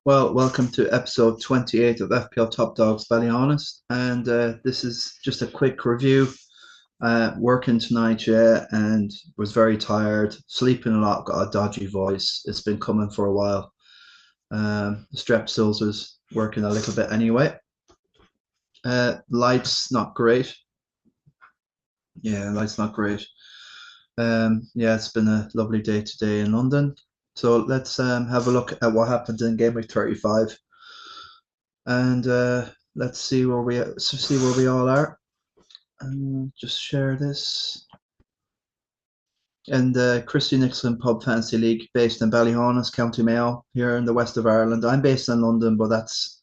Well, welcome to episode 28 of FPL Top Dogs Ballyhaunis. And this is just a quick review. Working tonight, yeah, and was very tired, sleeping a lot, got a dodgy voice. It's been coming for a while. The Strepsils is working a little bit anyway. Lights not great. Yeah, lights not great. Yeah, it's been a lovely day today in London. So let's have a look at what happened in game week 35. And let's see where we all are. And just share this. And the Christy Nicholson Pub Fantasy League, based in Ballyhaunis, County Mayo, here in the west of Ireland. I'm based in London, but that's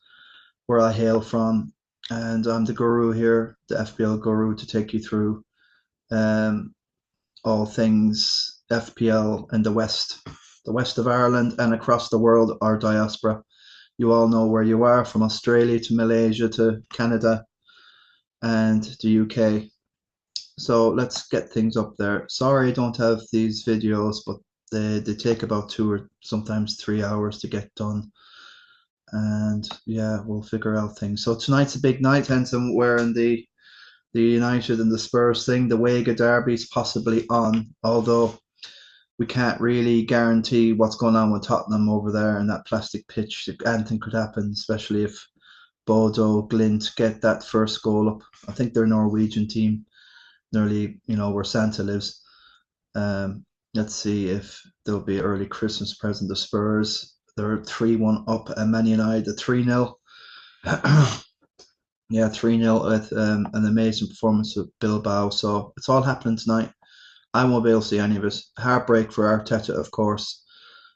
where I hail from. And I'm the guru here, the FPL Guru, to take you through um, all things FPL in the west of Ireland, and across the world, our diaspora. You all know where you are, from Australia to Malaysia to Canada and the UK. So let's get things up there. Sorry, I don't have these videos, but they take about 2 or sometimes 3 hours to get done. And yeah, we'll figure out things. So tonight's a big night, hence I'm wearing the United and the Spurs thing. The Wega derby's possibly on, although we can't really guarantee what's going on with Tottenham over there in that plastic pitch. Anything could happen, especially if Bodo Glint get that first goal up. I think they're a Norwegian team, nearly, where Santa lives. Let's see if there'll be an early Christmas present to Spurs. They're 3-1 up, and Man United 3-0. Yeah, 3-0 with an amazing performance of Bilbao. So it's all happening tonight. I won't be able to see any of it. Heartbreak for Arteta, of course.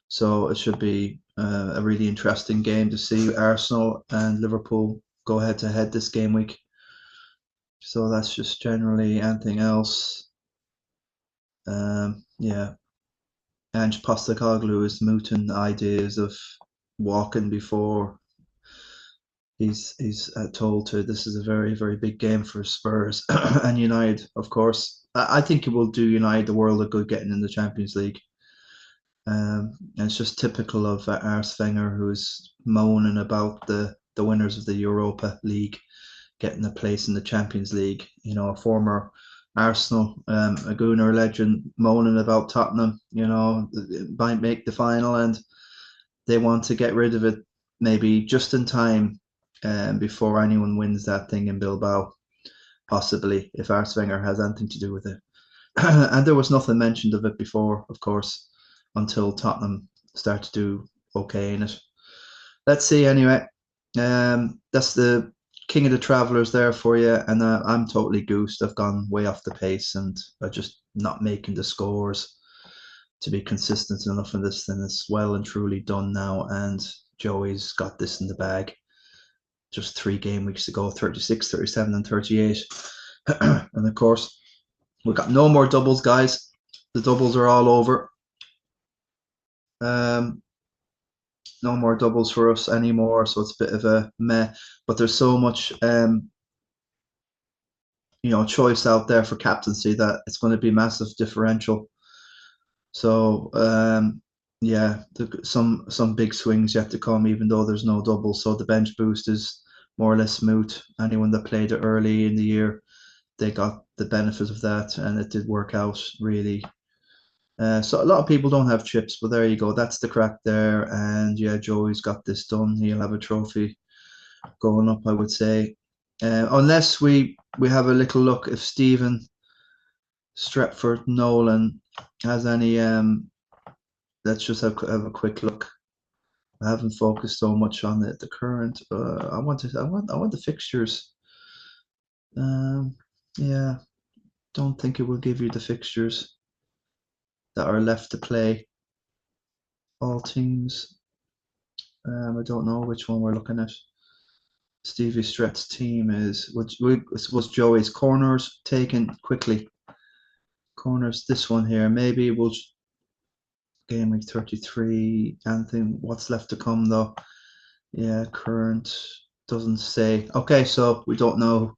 So it should be a really interesting game to see Arsenal and Liverpool go head to head this game week. So that's just generally anything else. Yeah. Ange Postecoglou is mooting ideas of walking before he's told to. This is a very, very big game for Spurs and United, of course. I think it will do United the world of good getting in the Champions League. And it's just typical of Ars Wenger, who's moaning about the winners of the Europa League getting a place in the Champions League. A former Arsenal, a Gunner legend, moaning about Tottenham. Might make the final, and they want to get rid of it maybe just in time before anyone wins that thing in Bilbao, possibly, if Ars Wenger has anything to do with it. And there was nothing mentioned of it before, of course, until Tottenham start to do okay in it. Let's see anyway. That's the King of the Travellers there for you, and I'm totally goosed. I've gone way off the pace, and I'm just not making the scores to be consistent enough in this thing. It's well and truly done now, and Joey's got this in the bag. Just 3 game weeks to go, 36, 37, and 38. And of course, we've got no more doubles, guys. The doubles are all over. No more doubles for us anymore, so it's a bit of a meh. But there's so much choice out there for captaincy that it's going to be massive differential. So yeah, some big swings yet to come, even though there's no double. So the bench boost is more or less moot. Anyone that played it early in the year, they got the benefit of that, and it did work out really. So a lot of people don't have chips, but there you go. That's the crack there. And yeah, Joey's got this done. He'll have a trophy going up, I would say. Unless we have a little look if Stephen Stretford Nolan has any. Let's just have a quick look. I haven't focused so much on the current. I want the fixtures. Yeah, don't think it will give you the fixtures that are left to play. All teams. I don't know which one we're looking at. Stevie Strett's team was Joey's corners taken quickly. Corners, this one here. Maybe we'll game week 33. Anything? What's left to come though? Yeah, current doesn't say. Okay, so we don't know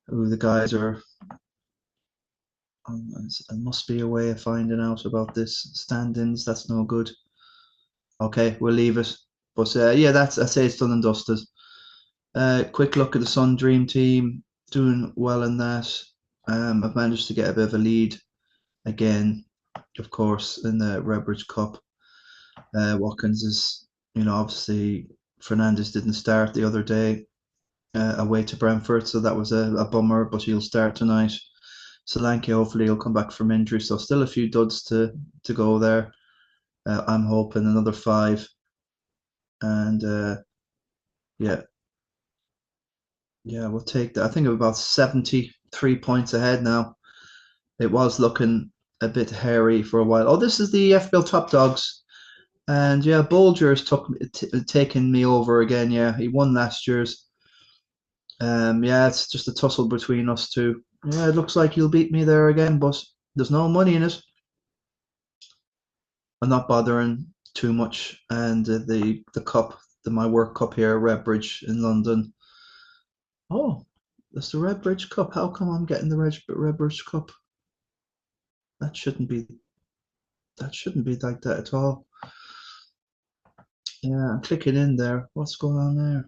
who the guys are. There must be a way of finding out about this. Stand-ins, that's no good. Okay, we'll leave it. But yeah, I say it's done and dusted. Quick look at the Sun Dream team, doing well in that. I've managed to get a bit of a lead again, of course, in the Redbridge Cup. Watkins is, obviously Fernandez didn't start the other day away to Brentford, so that was a bummer, but he'll start tonight. Solanke, hopefully he'll come back from injury, so still a few duds to go there. I'm hoping another 5, and yeah, we'll take that. I think I'm about 73 points ahead now. It was looking a bit hairy for a while. Oh, this is the FPL Top Dogs. And yeah, Bolger's taken me over again. Yeah, he won last year's. Yeah, it's just a tussle between us two. Yeah, it looks like he'll beat me there again, but there's no money in it. I'm not bothering too much. And the cup, my work cup here, Redbridge in London. Oh, that's the Redbridge Cup. How come I'm getting the Redbridge Cup? That shouldn't be. That shouldn't be like that at all. Yeah, I'm clicking in there. What's going on there?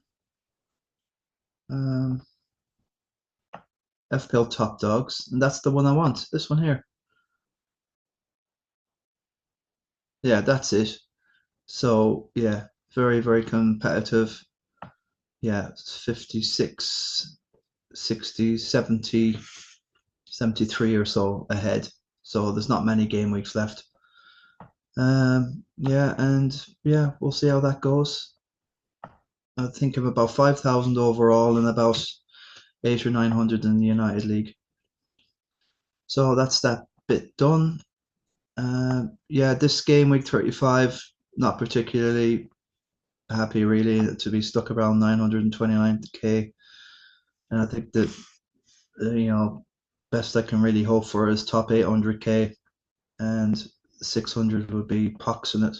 FPL Top Dogs, and that's the one I want. This one here. Yeah, that's it. So yeah, very, very competitive. Yeah, it's 56, 60, 70, 73 or so ahead. So there's not many game weeks left. Yeah, and yeah, we'll see how that goes. I think of about 5,000 overall and about 8 or 900 in the United League. So that's that bit done. Yeah, this game week 35, not particularly happy really to be stuck around 929k. And I think that, best I can really hope for is top 800k, and 600 would be pox in it.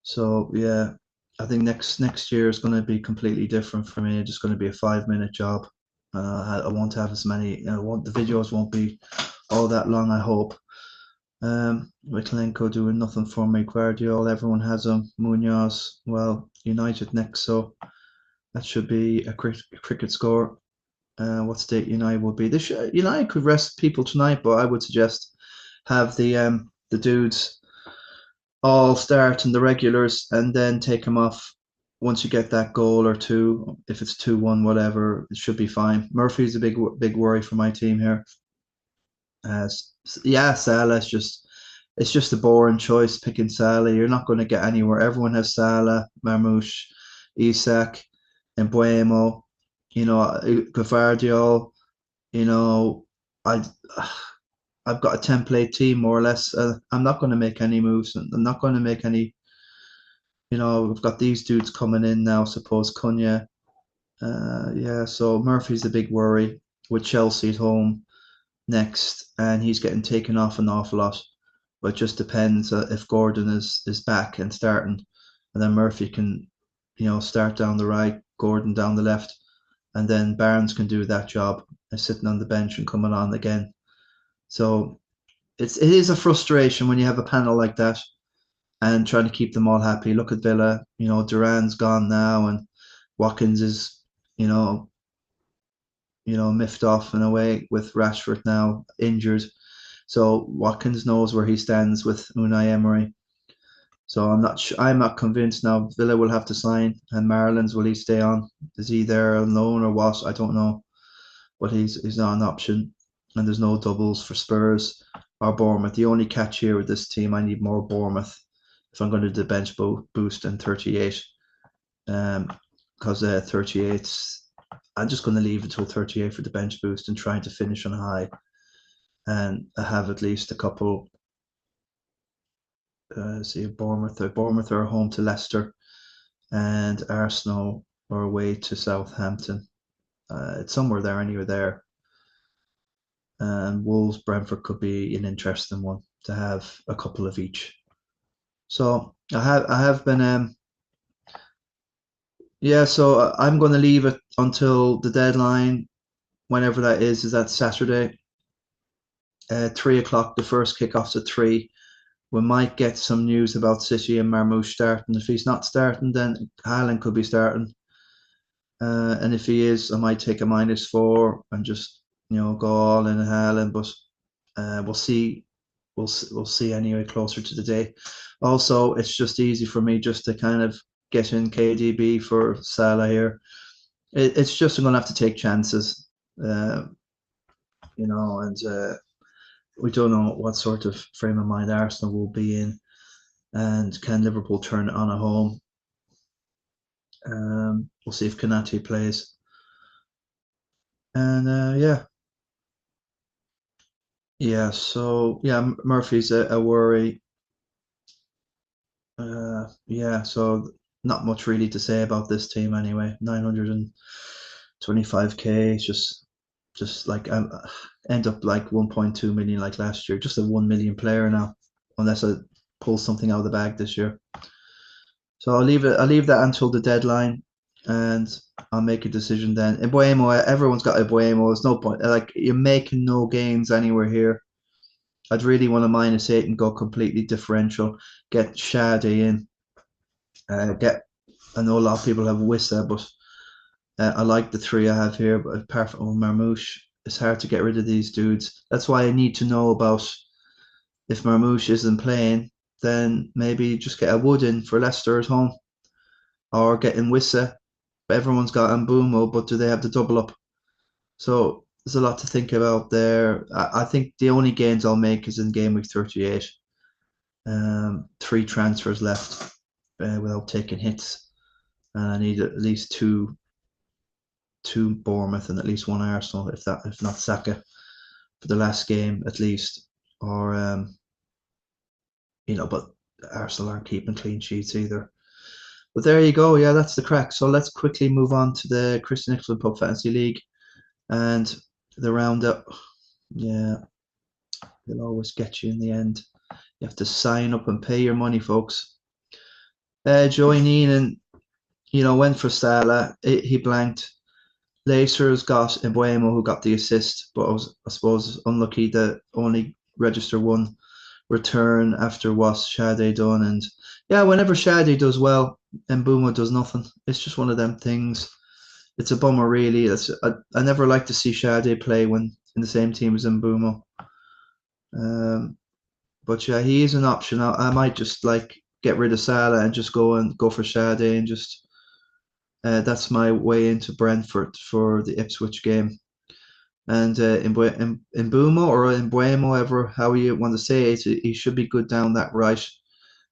So yeah, I think next year is going to be completely different for me. It's just going to be a 5-minute job. I won't have as many. The videos won't be all that long, I hope. Mykolenko doing nothing for me. Guardiola, everyone has him. Munoz, well, United next, so that should be a cricket score. What state United will be? United could rest people tonight, but I would suggest have the dudes all start in the regulars and then take them off once you get that goal or two. If it's 2-1, whatever, it should be fine. Murphy's a big worry for my team here. Yeah, Salah. It's just a boring choice picking Salah. You're not going to get anywhere. Everyone has Salah, Marmoush, Isak, and Buemo. Gavardio. I I've got a template team more or less. I'm not going to make any moves. I'm not going to make any. We've got these dudes coming in now. Suppose Cunha. Yeah. So Murphy's a big worry with Chelsea at home next, and he's getting taken off an awful lot. But it just depends if Gordon is back and starting, and then Murphy can, start down the right, Gordon down the left, and then Barnes can do that job sitting on the bench and coming on again. So it is a frustration when you have a panel like that and trying to keep them all happy. Look at Villa, Duran's gone now, and Watkins is, miffed off in a way with Rashford now injured. So Watkins knows where he stands with Unai Emery. So I'm not convinced now. Villa will have to sign, and Marlins, will he stay on? Is he there alone or what? I don't know. But he's not an option, and there's no doubles for Spurs or Bournemouth. The only catch here with this team, I need more Bournemouth if I'm going to do the bench boost in 38. Because 38, I'm just going to leave until 38 for the bench boost and trying to finish on high, and I have at least a couple. See, Bournemouth are home to Leicester, and Arsenal are away to Southampton. It's somewhere there, anywhere there. And Wolves, Brentford could be an interesting one to have a couple of each. So I have been yeah. So I'm going to leave it until the deadline, whenever that is. Is that Saturday? 3 o'clock. The first kickoff's at 3. we might get some news about City and Marmoush starting. If he's not starting, then Haaland could be starting. And if he is, I might take a -4 and just go all in Haaland. But we'll see. We'll see anyway closer to the day. Also, it's just easy for me just to kind of get in KdB for Salah here. It's just I'm gonna have to take chances, uh, and we don't know what sort of frame of mind Arsenal will be in, and can Liverpool turn it on at home? We'll see if Konate plays, and yeah. So yeah, Murphy's a worry. Yeah, so not much really to say about this team anyway. 925k. It's just like end up like 1.2 million like last year. Just a 1 million player now, unless I pull something out of the bag this year. So I'll leave it. I'll leave that until the deadline, and I'll make a decision then. Embuemo, everyone's got Embuemo. There's no point. Like you're making no gains anywhere here. I'd really want a -8 and go completely differential. Get Shade in. Get. I know a lot of people have Wissa, but I like the three I have here. But apart from Marmoush, it's hard to get rid of these dudes. That's why I need to know about if Marmoush isn't playing, then maybe just get a Wood in for Leicester at home, or get in Wissa. Everyone's got Mbumo, but do they have the double up? So there's a lot to think about there. I think the only gains I'll make is in game week 38. 3 transfers left without taking hits, and I need at least two Bournemouth and at least one Arsenal, if not Saka, for the last game at least. Or but Arsenal aren't keeping clean sheets either. But there you go. Yeah, that's the crack. So let's quickly move on to the Christy Nicholson Pub Fantasy League and the roundup. Yeah, they'll always get you in the end. You have to sign up and pay your money, folks. Joey Neenan, went for Salah. He blanked. Lacers got Embuemo, who got the assist, but I suppose unlucky that only register one return after what Shade done. And yeah, whenever Shade does well, Mbumo does nothing. It's just one of them things. It's a bummer, really. I never like to see Shade play when in the same team as Mbumo. But yeah, he is an option. I might just like get rid of Salah and just go for Shade and just that's my way into Brentford for the Ipswich game. And Mbumo or Embuemo, ever how you want to say it, he should be good down that right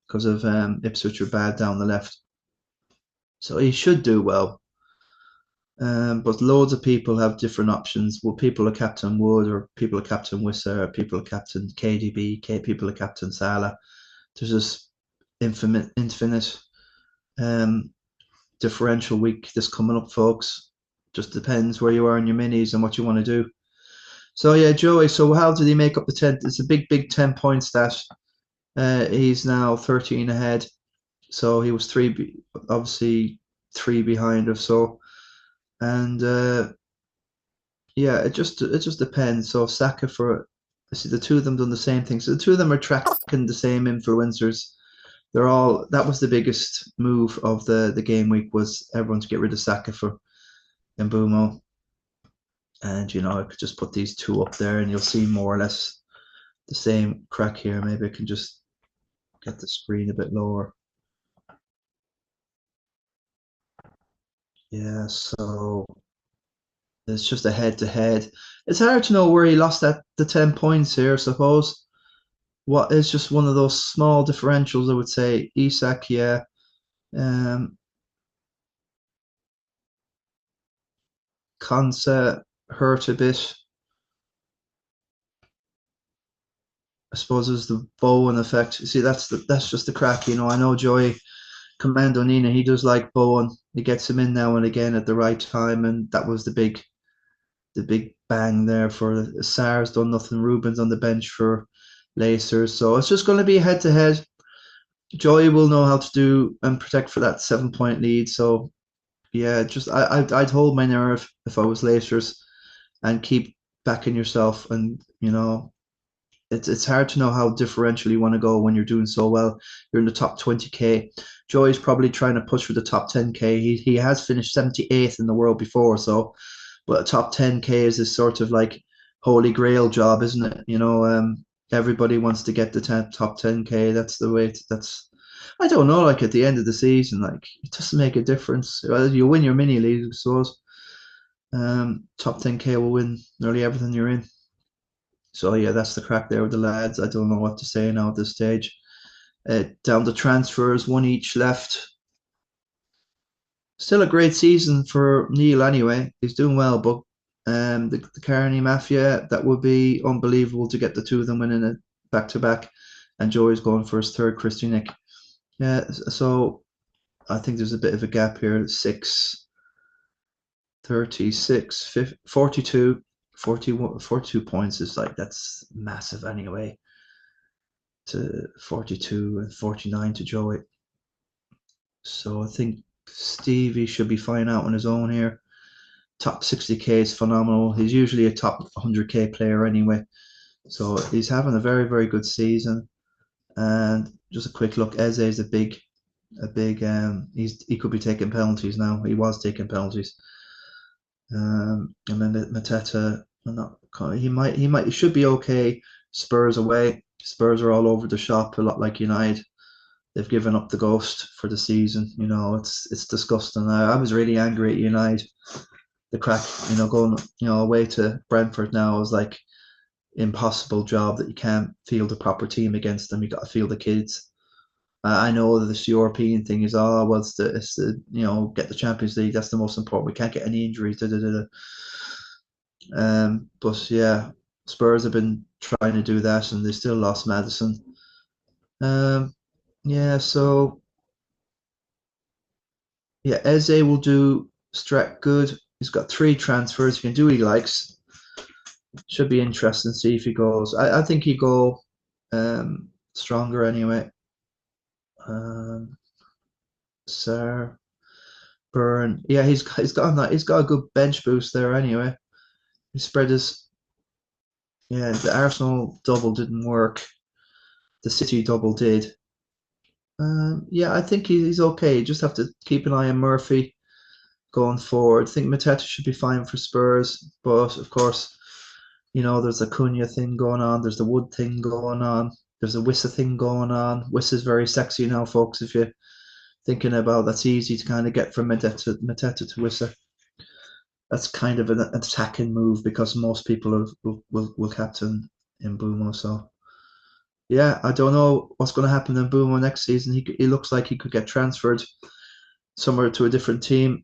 because of Ipswich are bad down the left. So he should do well. But loads of people have different options. Well, people are Captain Wood, or people are Captain Wissa, or people are Captain KdB, people are Captain Salah. There's this infinite differential week that's coming up, folks. Just depends where you are in your minis and what you want to do. So yeah, Joey. So how did he make up the 10? It's a big 10-point stat. He's now 13 ahead. So he was obviously 3 behind of so. And yeah, it just depends. So Saka I see the two of them done the same thing. So the two of them are tracking the same influencers. That was the biggest move of the game week, was everyone to get rid of Saka for Mbumo. And I could just put these two up there and you'll see more or less the same crack here. Maybe I can just get the screen a bit lower. Yeah, so it's just a head-to-head. It's hard to know where he lost the 10 points here, I suppose. What is just one of those small differentials, I would say. Isak, yeah. Konsa hurt a bit. I suppose it's the Bowen effect. See, that's just the crack, I know Joey Commando Nina, he does like Bowen. He gets him in now and again at the right time, and that was the big bang there for SARS done nothing. Rubens on the bench for Lacers. So it's just going to be head to head. Joey will know how to do and protect for that 7-point lead. So yeah, just I'd hold my nerve if I was Lacers and keep backing yourself, and it's hard to know how differential you want to go when you're doing so well. You're in the top 20k. Joey's probably trying to push for the top 10k. He has finished 78th in the world before, so but a top 10k is this sort of like holy grail job, isn't it? Everybody wants to get the top 10k. That's the way. That's I don't know. Like at the end of the season, like it doesn't make a difference. Well, you win your mini league, I suppose. Top 10k will win nearly everything you're in. So yeah, that's the crack there with the lads. I don't know what to say now at this stage. Down the transfers, one each left. Still a great season for Neil anyway. He's doing well, but the Carney Mafia, that would be unbelievable to get the two of them winning it back to back. And Joey's going for his third Christy Nick. Yeah, so I think there's a bit of a gap here. 6, 36, 50, 42, 41, 42 points is like, that's massive anyway. To 42 and 49 to Joey. So I think Stevie should be fine out on his own here. Top 60k is phenomenal. He's usually a top 100k player anyway. So he's having a very, very good season. And just a quick look, Eze is he could be taking penalties now. He was taking penalties. And then Mateta, not he should be okay. Spurs away. Spurs are all over the shop, a lot like United. They've given up the ghost for the season. It's disgusting. I was really angry at United. The crack, going away to Brentford now is like impossible job that you can't field a proper team against them. You got to field the kids. I know that this European thing is it's the get the Champions League. That's the most important. We can't get any injuries. Da, da, da, da. But yeah, Spurs have been trying to do that, and they still lost Madison. Yeah, so yeah, Eze will do Strat good. He's got 3 transfers. He can do what he likes. Should be interesting to see if he goes. I think he go stronger anyway. Sir Burn. Yeah, he's got that. He's got a good bench boost there anyway. He spread his. Yeah, the Arsenal double didn't work. The City double did. Yeah, I think he's okay. You just have to keep an eye on Murphy going forward. I think Mateta should be fine for Spurs, but of course, there's a Cunha thing going on. There's the Wood thing going on. There's a Wissa thing going on. Wissa's very sexy now, folks. If you're thinking about that's easy to kind of get from Mateta to Wissa. That's kind of an attacking move because most people will captain in Boomo. So yeah, I don't know what's going to happen in Boomo next season. He looks like he could get transferred somewhere to a different team.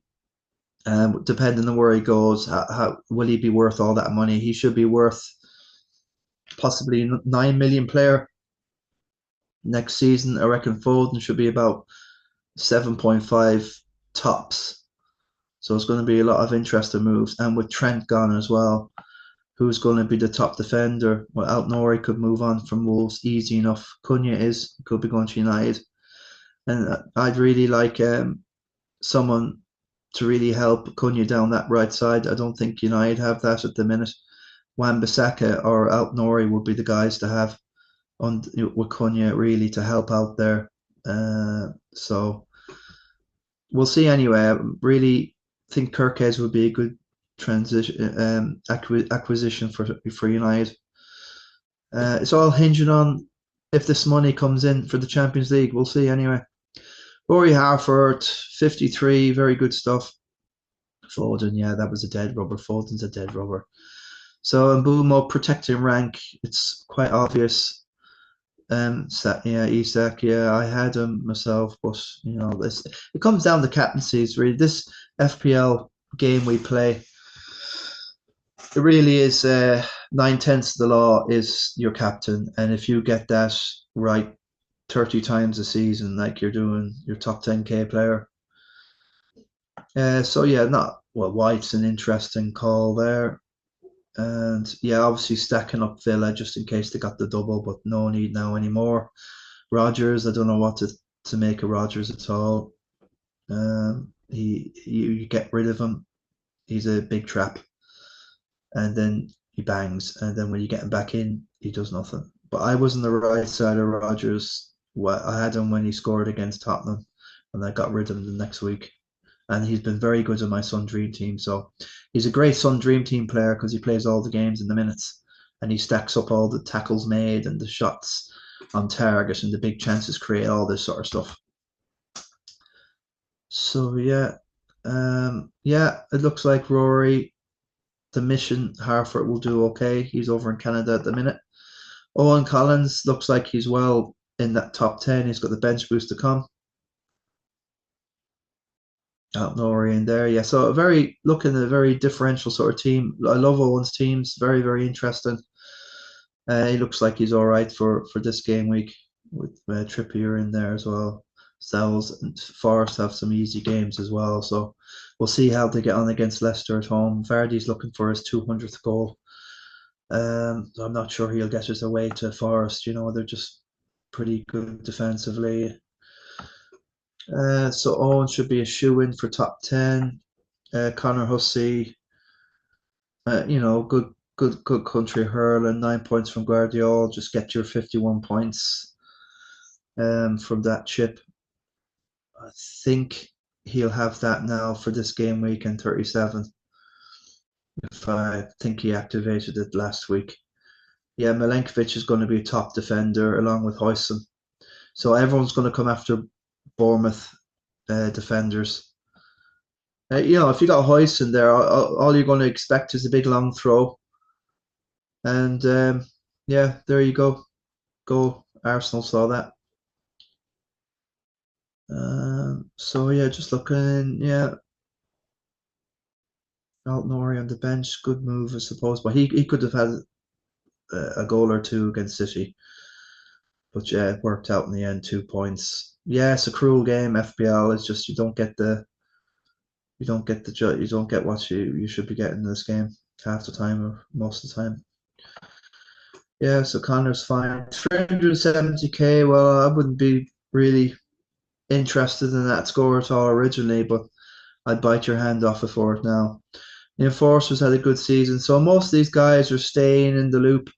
Depending on where he goes, how will he be worth all that money? He should be worth possibly 9 million player next season. I reckon Foden should be about 7.5 tops. So it's going to be a lot of interesting moves. And with Trent gone as well, who's going to be the top defender? Well, Altnori could move on from Wolves easy enough. Cunha could be going to United. And I'd really like someone to really help Cunha down that right side. I don't think United have that at the minute. Wan-Bissaka or Altnori would be the guys to have with Cunha really to help out there. So we'll see anyway. I really think Kirkes would be a good transition acquisition for United. It's all hinging on if this money comes in for the Champions League. We'll see anyway. Rory Harford, 53, very good stuff. Foden, yeah, that was a dead rubber. Foden's a dead rubber. So Mbumo protecting rank, it's quite obvious. Isak, yeah, I had him myself, but it comes down to captaincies really. This FPL game we play, it really is 9/10 of the law is your captain, and if you get that right 30 times a season, like you're doing your top 10k player. So yeah, White's an interesting call there. And yeah, obviously stacking up Villa just in case they got the double, but no need now anymore. Rodgers, I don't know what to make of Rodgers at all. You get rid of him. He's a big trap. And then he bangs, and then when you get him back in, he does nothing. But I was on the right side of Rodgers. Well, I had him when he scored against Tottenham, and I got rid of him the next week. And he's been very good in my Sun Dream team. So he's a great Sun Dream team player because he plays all the games in the minutes, and he stacks up all the tackles made and the shots on target and the big chances create, all this sort of stuff. So yeah, it looks like Rory, the mission Harford will do okay. He's over in Canada at the minute. Owen Collins looks like he's well in that top 10. He's got the bench boost to come. Out Norrie in there, yeah. So looking at a very differential sort of team. I love Owen's teams. Very, very interesting. He looks like he's all right for this game week with Trippier in there as well. Styles and Forest have some easy games as well. So we'll see how they get on against Leicester at home. Vardy's looking for his 200th goal. So I'm not sure he'll get his away to Forest. They're just pretty good defensively. So Owen should be a shoe-in for top 10. Connor Hussey, good country hurling, 9 points from Guardiola. Just get your 51 points from that chip. I think he'll have that now for this game week in 37. If I think he activated it last week. Yeah, Milenkovic is going to be a top defender along with Hoyson. So everyone's going to come after Bournemouth defenders. If you got Hoyson there, all you're going to expect is a big long throw. And yeah, there you go. Go. Arsenal saw that. So yeah, just looking, yeah. Altnori on the bench, good move, I suppose. But he could have had a goal or two against City. But yeah, it worked out in the end, 2 points. Yeah, it's a cruel game, FPL. It's just you don't get you don't get what you should be getting in this game half the time or most of the time. Yeah, so Connor's fine. 370k, well, I wouldn't be really interested in that score at all originally, but I'd bite your hand off it for it now. The Enforcers had a good season, so most of these guys are staying in the loop.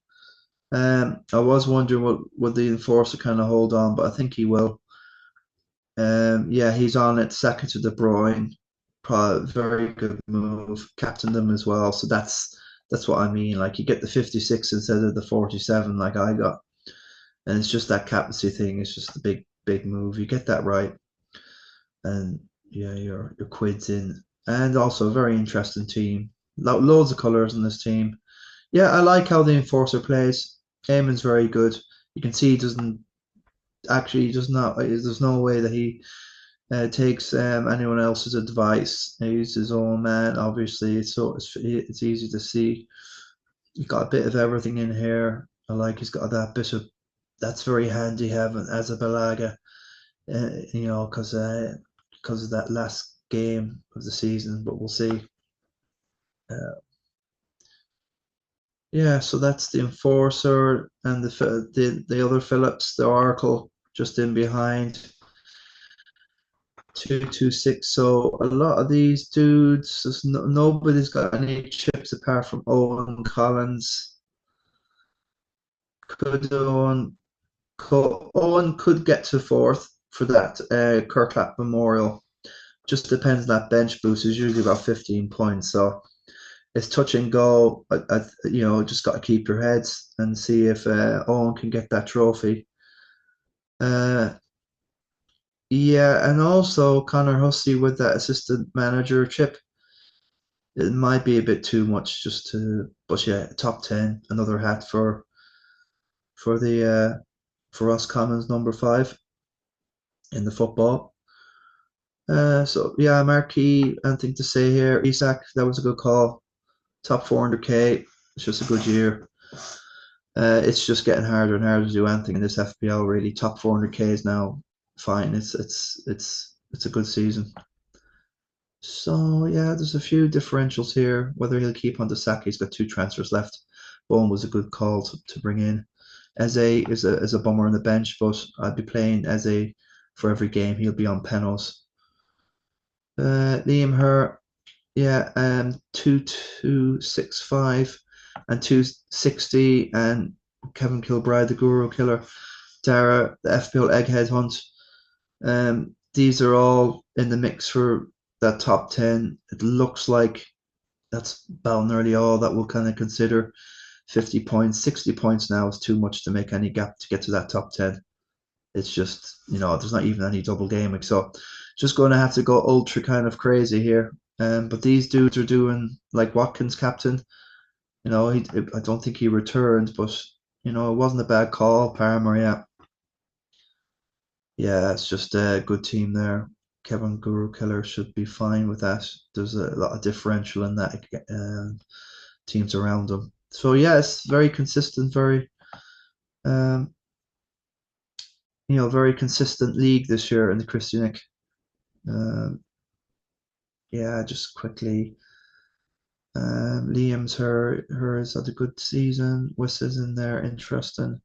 I was wondering what would the Enforcer kind of hold on, but I think he will. Yeah, he's on it second to De Bruyne. Probably very good move. Captain them as well, so that's what I mean. Like you get the 56 instead of the 47, like I got, and it's just that captaincy thing. It's just the big move. You get that right, and yeah, your quid's in, and also a very interesting team. Loads of colours in this team. Yeah, I like how the Enforcer plays. Eamon's very good. You can see he doesn't actually, he does not. There's no way that he takes anyone else's advice. He's his own man. Obviously, it's easy to see. He's got a bit of everything in here. I like he's got that bit of. That's very handy having as a Balaga, because of that last game of the season. But we'll see. Uh, yeah, so that's the Enforcer and the other Phillips, the Oracle, just in behind. 226. So a lot of these dudes, nobody's got any chips apart from Owen Collins. Owen could get to fourth for that Kirkland Memorial. Just depends on that bench boost. Is usually about 15 points. So it's touch and go. Just got to keep your heads and see if Owen can get that trophy. Yeah, and also Connor Hussey with that assistant manager chip. It might be a bit too much but yeah, top 10, another hat for the for us Commons number 5 in the football. So yeah, Marquis, anything to say here? Isak, that was a good call. Top 400k. It's just a good year. It's just getting harder and harder to do anything in this FPL. Really, top 400k is now fine. It's a good season. So yeah, there's a few differentials here. Whether he'll keep on the sack, he's got 2 transfers left. Bowen was a good call to bring in. Eze is a bummer on the bench, but I'd be playing Eze for every game. He'll be on Penos. Liam Her, yeah, 2265. and 260, and Kevin Kilbride, the Guru Killer, Dara, the FPL Egghead Hunt. These are all in the mix for that top 10. It looks like that's about nearly all that we'll kind of consider. 50 points, 60 points now is too much to make any gap to get to that top 10. It's just, there's not even any double gaming. So just going to have to go ultra kind of crazy here. But these dudes are doing like Watkins captain. I don't think he returned, but it wasn't a bad call. Palmer, yeah. Yeah, it's just a good team there. Kevin Guru Killer should be fine with that. There's a lot of differential in that teams around him. So yeah, it's very consistent, um, very consistent league this year in the Christy Nick. Yeah, just quickly. Liam's hers had a good season. Wissa's in there, interesting.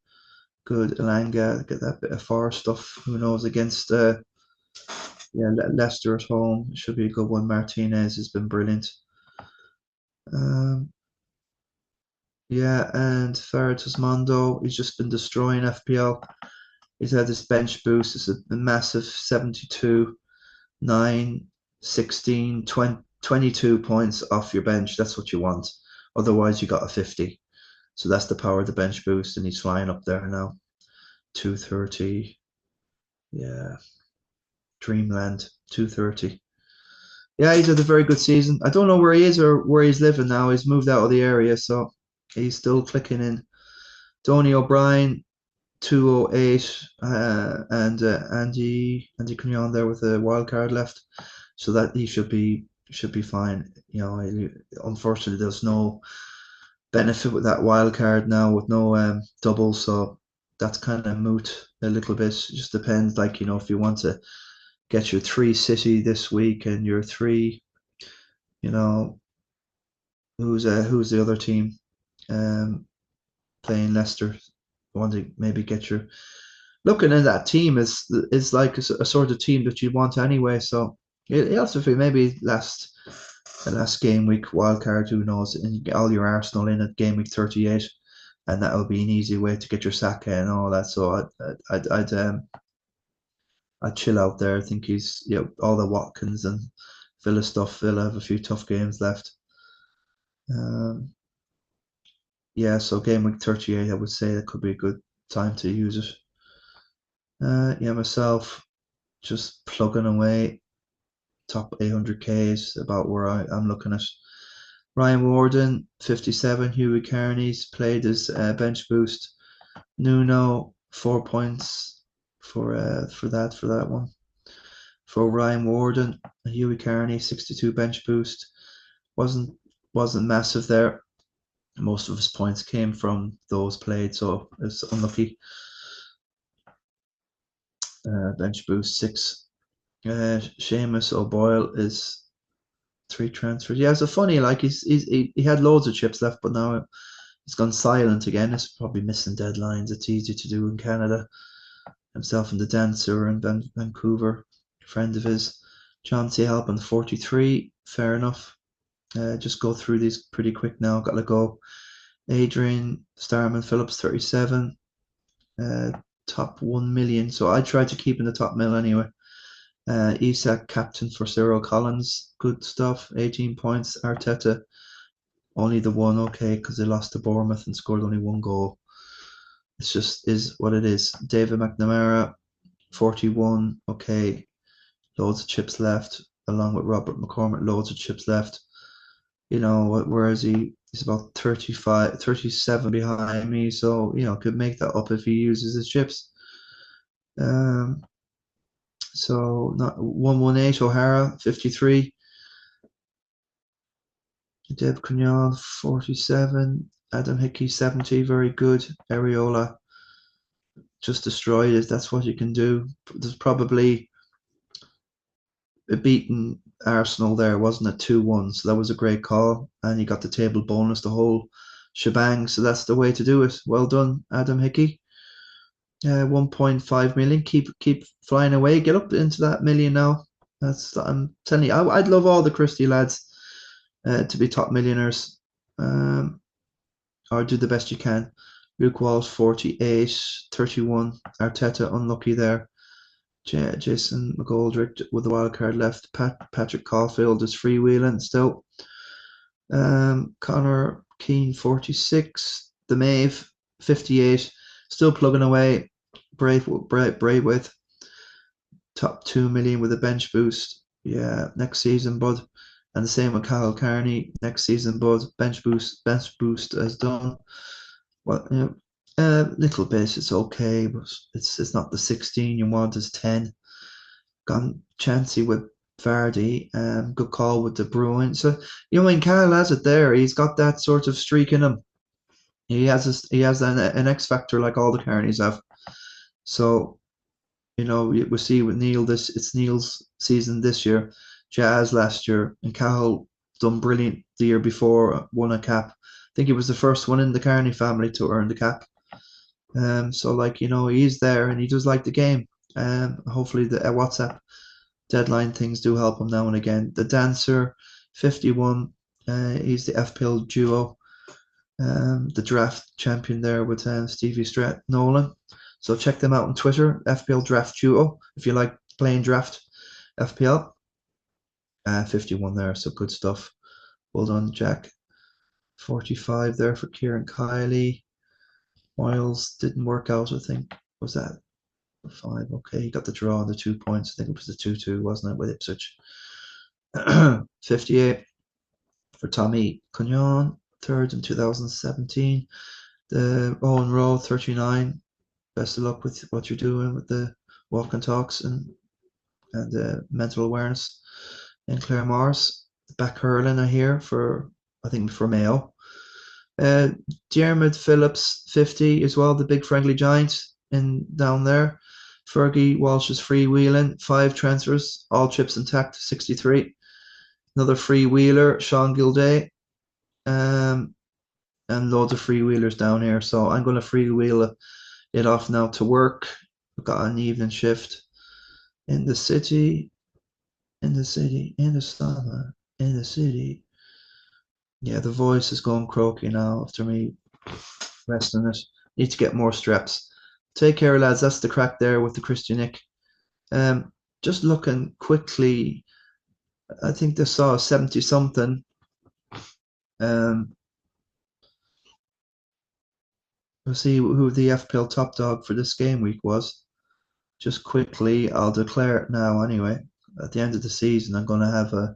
Good. Elanga, get that bit of far stuff. Who knows against Leicester at home. Should be a good one. Martinez has been brilliant. Yeah, and Mondo, he's just been destroying FPL. He's had this bench boost. It's a massive 72, 9, 16, 20, 22 points off your bench. That's what you want. Otherwise, you got a 50. So that's the power of the bench boost, and he's flying up there now. 230. Yeah. Dreamland, 230. Yeah, he's had a very good season. I don't know where he is or where he's living now. He's moved out of the area, so he's still clicking in. Donny O'Brien, 208, and Andy Cunyon there with a wild card left, so that he should be fine. Unfortunately, there's no benefit with that wild card now with no double, so that's kind of moot a little bit. It just depends, like if you want to get your 3 City this week and your 3, who's the other team playing Leicester. You want to maybe get your looking at that team is like a sort of team that you want anyway. So it also feel maybe last game week wild card, who knows, and you get all your Arsenal in at game week 38, and that will be an easy way to get your Saka and all that. So I'd chill out there. I think he's all the Watkins and Villa stuff. Villa have a few tough games left. Yeah, so game week 38, I would say that could be a good time to use it. Yeah, myself just plugging away. Top 800k is about where I'm looking at. Ryan Warden, 57. Hughie Carney's played his bench boost. Nuno, 4 points for that one. For Ryan Warden, Hughie Carney, 62 bench boost. Wasn't massive there. Most of his points came from those played, so it's unlucky. Bench boost 6. Seamus O'Boyle is 3 transfers. Yeah, so funny. Like he had loads of chips left, but now he's gone silent again. It's probably missing deadlines. It's easy to do in Canada. Himself and the dancer in Vancouver, friend of his. John C. Halpin, 43. Fair enough. Just go through these pretty quick now. Got to go. Adrian Starman Phillips, 37. Top 1 million. So I tried to keep in the top mill anyway. Isak, captain for Cyril Collins. Good stuff. 18 points. Arteta, only the one. Okay, because they lost to Bournemouth and scored only 1 goal. It's just is what it is. David McNamara, 41. Okay, loads of chips left. Along with Robert McCormick, loads of chips left. Where is he? He's about 35, 37 behind me. So, could make that up if he uses his chips. So not 118 O'Hara, 53. Deb Cunyon, 47. Adam Hickey, 70. Very good. Areola just destroyed it. That's what you can do. There's probably a beaten Arsenal there, wasn't it? 2-1. So that was a great call. And you got the table bonus, the whole shebang. So that's the way to do it. Well done, Adam Hickey. 1.5 million. Keep flying away. Get up into that million now. I'm telling you, I'd love all the Christie lads to be top millionaires. or do the best you can. Luke Walsh 48, 31. Arteta unlucky there. Jason McGoldrick with the wild card left. Patrick Caulfield is freewheeling still. Connor Keane 46. The Maeve 58. Still plugging away. Brave with top 2 million with a bench boost. Yeah, next season, bud. And the same with Kyle Carney next season, bud. Bench boost as done. Well, little bit. It's okay, but it's not the 16 you want. It's 10. Gone chancy with Vardy. Good call with De Bruyne. So when Kyle has it there, he's got that sort of streak in him. He has an X factor like all the Carneys have. So we see with Neil it's Neil's season this year, Jazz last year, and Cahill done brilliant the year before, won a cap. I think he was the first one in the Carney family to earn the cap. So he's there and he does like the game. Hopefully the WhatsApp deadline things do help him now and again. The Dancer, 51. He's the FPL duo. The draft champion there with Stevie Nolan. So check them out on Twitter, FPL Draft Duo, if you like playing draft FPL. 51 there, so good stuff. Well done, Jack. 45 there for Kieran Kiley. Miles didn't work out, I think. Was that 5? Okay, he got the draw on the 2 points. I think it was the 2-2, wasn't it, with Ipswich? 58 for Tommy Cugnon, third in 2017. The Owen Rowe, 39. Best of luck with what you're doing with the walk and talks and mental awareness. And Claire Mars, back hurling, I hear, for Mayo. Diarmid Phillips, 50 as well, the big friendly giant down there. Fergie Walsh is freewheeling, 5 transfers, all chips intact, 63. Another freewheeler, Sean Gilday, and loads of freewheelers down here. So I'm going to freewheel it off now to work. I've got an evening shift in the city, in the summer, in the city. Yeah, the voice is going croaky now after me resting it. Need to get more streps. Take care, lads. That's the crack there with the Christy Nick. Just looking quickly, I think they saw 70 something. We'll see who the FPL top dog for this game week was. Just quickly, I'll declare it now anyway. At the end of the season, I'm going to have a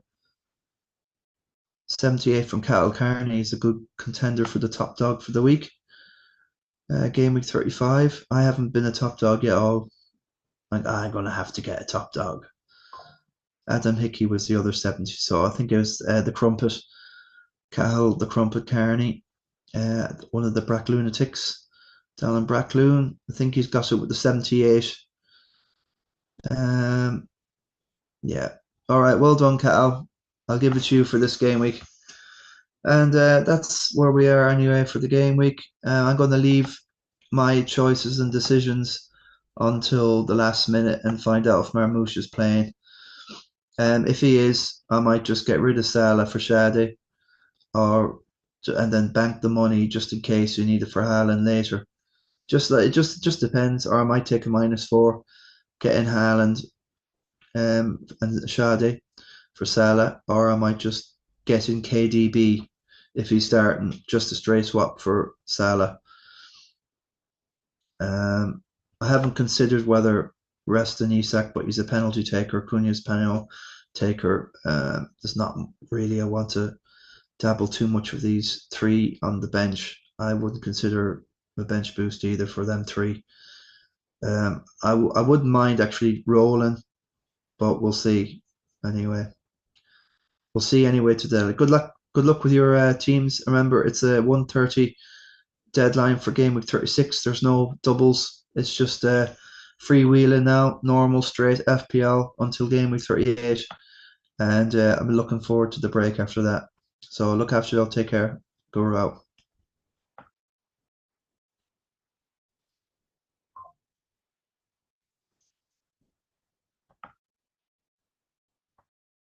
78 from Cattle Carney. He's a good contender for the top dog for the week. Game week 35. I haven't been a top dog yet. I'm going to have to get a top dog. Adam Hickey was the other 70. So I think it was the Crumpet. Cahill, the Crumpet Carney. One of the Brack Lunatics. Dallin Brackloon. I think he's got it with the 78. Yeah. All right. Well done, Cahill. I'll give it to you for this game week. And that's where we are anyway for the game week. I'm going to leave my choices and decisions until the last minute and find out if Marmouche is playing. If he is, I might just get rid of Salah for Shadi, and then bank the money just in case we need it for Haaland later. It just depends. Or I might take a -4, get in Haaland and Shadi for Salah, or I might just get in KdB if he's starting, just a straight swap for Salah. I haven't considered whether resting Isak, but he's a penalty taker. Cunha's penalty taker. There's not really I want to dabble too much with these 3 on the bench. I wouldn't consider a bench boost either for them 3. I wouldn't mind actually rolling, but we'll see. Anyway, we'll see anyway today. Good luck with your teams. Remember, it's a 1:30 deadline for game week 36. There's no doubles. It's just freewheeling now, normal straight FPL until game week 38. And I'm looking forward to the break after that. So look after yourself. Take care. Go out.